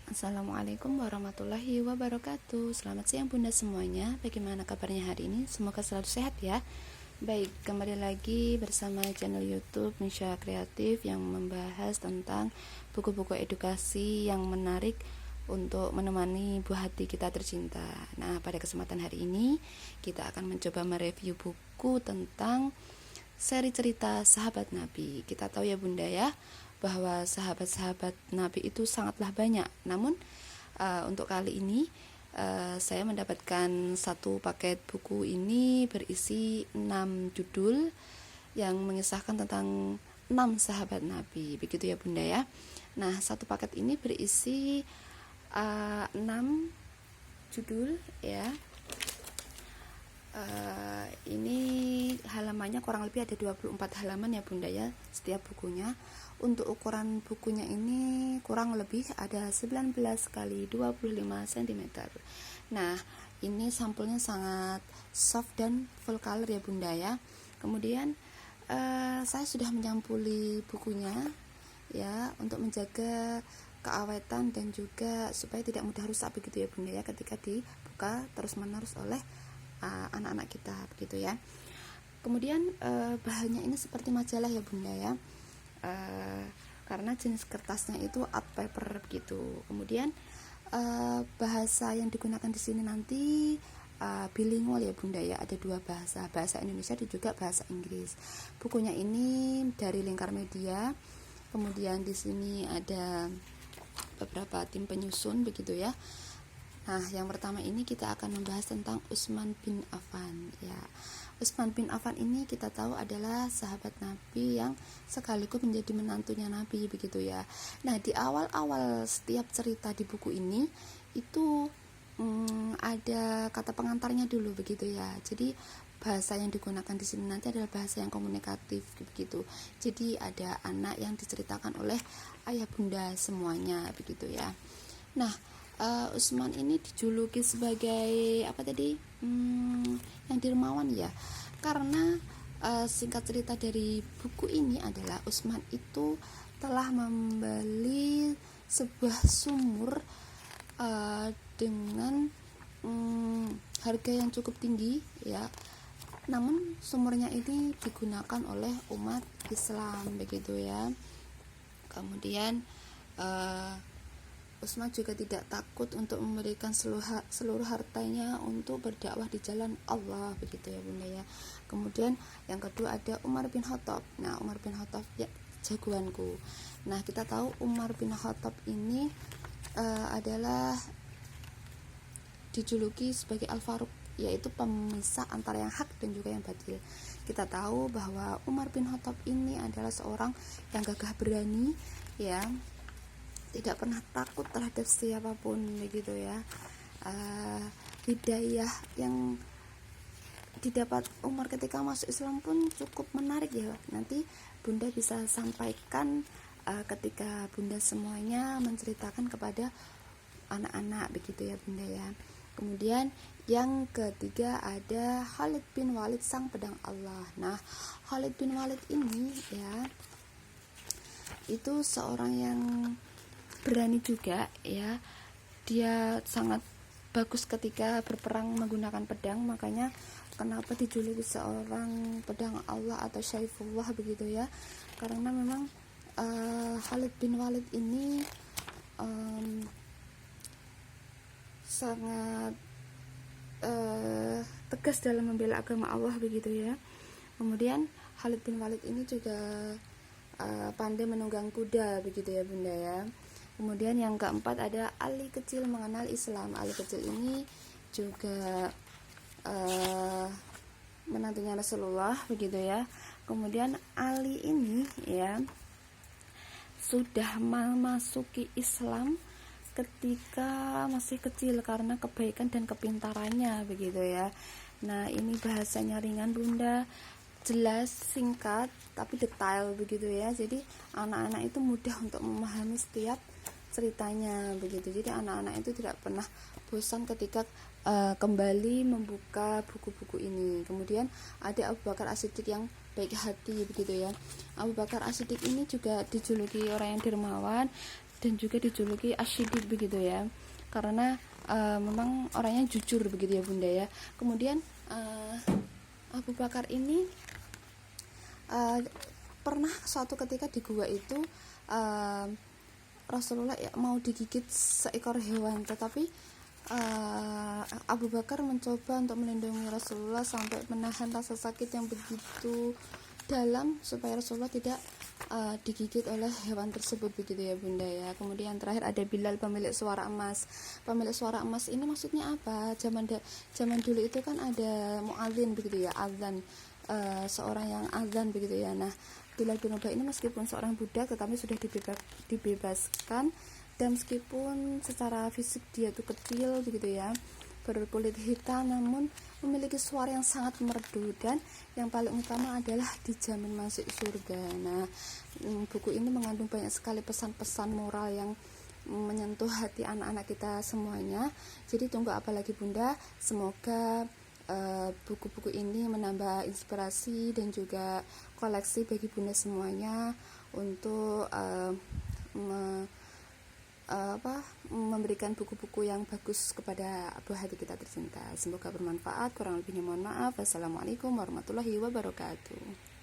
Assalamualaikum warahmatullahi wabarakatuh. Selamat siang bunda semuanya. Bagaimana kabarnya hari ini? Semoga selalu sehat ya. Baik, kembali lagi bersama channel YouTube Misha Kreatif yang membahas tentang buku-buku edukasi yang menarik untuk menemani buah hati kita tercinta. Nah, pada kesempatan hari ini kita akan mencoba mereview buku tentang seri cerita sahabat Nabi. Kita tahu ya bunda ya, bahwa sahabat-sahabat Nabi itu sangatlah banyak. Namun untuk kali ini saya mendapatkan satu paket buku ini berisi 6 judul yang mengisahkan tentang 6 sahabat Nabi. Begitu ya bunda ya. Nah, satu paket ini berisi 6 judul ya. Ini halamannya kurang lebih ada 24 halaman ya bunda ya setiap bukunya. Untuk ukuran bukunya ini kurang lebih ada 19 kali 25 cm. Nah, ini sampulnya sangat soft dan full color ya bunda ya. Kemudian saya sudah menyampuli bukunya ya untuk menjaga keawetan dan juga supaya tidak mudah rusak begitu ya bunda ya ketika dibuka terus menerus oleh anak-anak kita begitu ya. Kemudian bahannya ini seperti majalah ya bunda ya. Karena jenis kertasnya itu art paper begitu. Kemudian bahasa yang digunakan di sini nanti bilingual ya bunda ya, ada dua bahasa Indonesia dan juga bahasa Inggris. Bukunya ini dari Lingkar Media. Kemudian di sini ada beberapa tim penyusun begitu ya. Nah, yang pertama ini kita akan membahas tentang Utsman bin Affan ya. Utsman bin Affan ini kita tahu adalah sahabat Nabi yang sekaligus menjadi menantunya Nabi begitu ya. Nah, di awal-awal setiap cerita di buku ini itu ada kata pengantarnya dulu begitu ya. Jadi bahasa yang digunakan di sini nanti adalah bahasa yang komunikatif begitu. Jadi ada anak yang diceritakan oleh ayah bunda semuanya begitu ya. Nah, Utsman ini dijuluki sebagai apa tadi? Yang dermawan ya. Karena singkat cerita dari buku ini adalah Utsman itu telah membeli sebuah sumur dengan harga yang cukup tinggi ya. Namun sumurnya ini digunakan oleh umat Islam begitu ya. Kemudian Utsman juga tidak takut untuk memberikan seluruh hartanya untuk berdakwah di jalan Allah begitu ya bunda ya. Kemudian yang kedua ada Umar bin Khattab. Nah, Umar bin Khattab ya jagoanku. Nah, kita tahu Umar bin Khattab ini adalah dijuluki sebagai Al-Faruq, yaitu pemisah antara yang hak dan juga yang batil. Kita tahu bahwa Umar bin Khattab ini adalah seorang yang gagah berani ya, tidak pernah takut terhadap siapapun begitu ya. Hidayah yang didapat Umar ketika masuk Islam pun cukup menarik ya. Nanti bunda bisa sampaikan ketika bunda semuanya menceritakan kepada anak-anak begitu ya bunda ya. Kemudian yang ketiga ada Khalid bin Walid sang pedang Allah. Nah, Khalid bin Walid ini ya itu seorang yang berani juga ya. Dia sangat bagus ketika berperang menggunakan pedang, makanya kenapa dijuluki seorang pedang Allah atau Syaifullah begitu ya. Karena memang Khalid bin Walid ini sangat tegas dalam membela agama Allah begitu ya. Kemudian Khalid bin Walid ini juga pandai menunggang kuda begitu ya bunda ya. Kemudian yang keempat ada Ali kecil mengenal Islam. Ali kecil ini juga menantunya Rasulullah begitu ya. Kemudian Ali ini ya sudah memasuki Islam ketika masih kecil karena kebaikan dan kepintarannya begitu ya. Nah, ini bahasanya ringan bunda, jelas, singkat, tapi detail begitu ya. Jadi anak-anak itu mudah untuk memahami setiap ceritanya begitu. Jadi anak-anak itu tidak pernah bosan ketika kembali membuka buku-buku ini. Kemudian ada Abu Bakar As-Siddiq yang baik hati begitu ya. Abu Bakar As-Siddiq ini juga dijuluki orang yang dermawan dan juga dijuluki Asyidid begitu ya, karena memang orangnya jujur begitu ya bunda ya. Kemudian Abu Bakar ini pernah suatu ketika di gua itu Rasulullah mau digigit seekor hewan, tetapi Abu Bakar mencoba untuk melindungi Rasulullah sampai menahan rasa sakit yang begitu dalam supaya Rasulullah tidak digigit oleh hewan tersebut begitu ya bunda ya. Kemudian terakhir ada Bilal, pemilik suara emas. Pemilik suara emas ini maksudnya apa? Zaman dulu itu kan ada muadzin begitu ya, azan, seorang yang azan begitu ya. Nah, Bilal bin Rabah ini meskipun seorang budak tetapi sudah dibebaskan, dan meskipun secara fisik dia tuh kecil begitu ya, berkulit hitam, namun memiliki suara yang sangat merdu, dan yang paling utama adalah dijamin masuk surga. Nah, buku ini mengandung banyak sekali pesan-pesan moral yang menyentuh hati anak-anak kita semuanya. Jadi tunggu apa lagi bunda, semoga buku-buku ini menambah inspirasi dan juga koleksi bagi bunda semuanya untuk memberikan buku-buku yang bagus kepada buah hati kita tercinta. Semoga bermanfaat, kurang lebihnya mohon maaf. Wassalamualaikum warahmatullahi wabarakatuh.